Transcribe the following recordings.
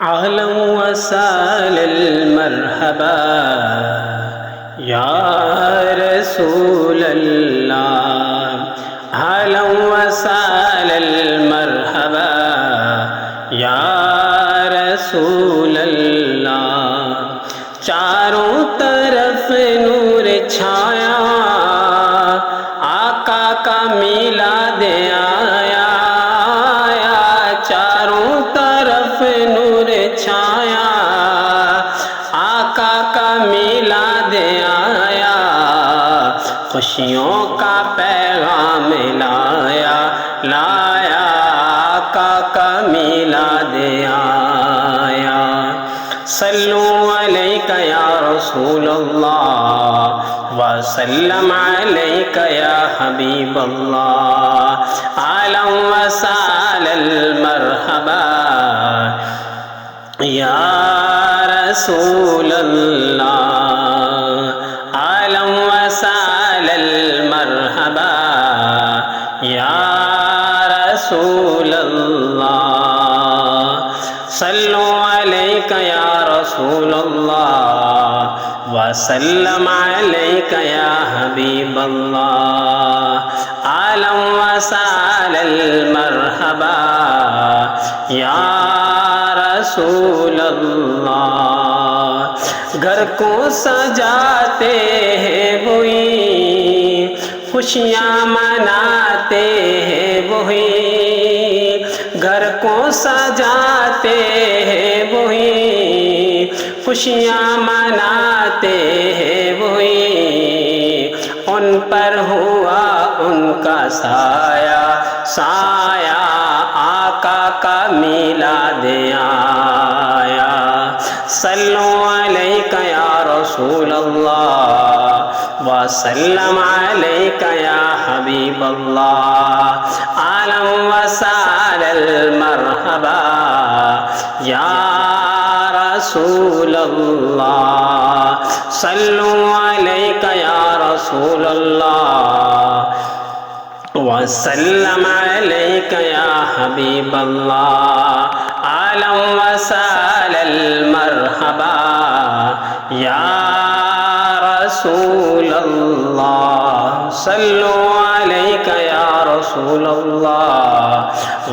أهلا وسهلا مرحبا يا رسول الله، أهلا وسهلا مرحبا يا رسول الله۔ چاروں طرف نور چھایا، آقا کا میلاد آیا، چاروں طرف نور چھایا، آقا کا میلاد آیا، خوشیوں کا پیغام لایا، آقا کا میلاد آیا۔ صلو علیک یا رسول اللہ وسلم علیک یا حبیب اللہ، اہلا وسہلا مرحبا یا رسول اللہ، اہلا وسہلا مرحبا یا رسول اللہ۔ صلو علیک یا رسول اللہ وسلم علیک یا حبیب اللہ، اہلا وسہلا مرحبا یا رسول اللہ۔ گھر کو سجاتے ہیں وہی، خوشیاں مناتے ہیں وہی، گھر کو سجاتے ہیں وہی، خوشیاں مناتے ہیں وہی، ان پر ہوا ان کا سایہ، آقا کا میلاد آیا۔ صلو علیک یا رسول اللہ وسلم علیک یا حبیب اللہ، اہلا وسہلا مرحبا یا رسول اللہ۔ صلو علیک یا رسول اللہ وسلم علیک یا حبیب اللہ، اہلا وسہلا مرحبا یا رسول اللہ۔ صلو علیک یا رسول اللہ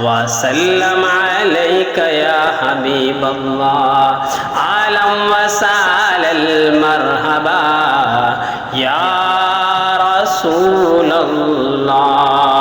وسلم علیک یا حبیب اللہ، اہلا وسہلا مرحبا یا رسول اللہ۔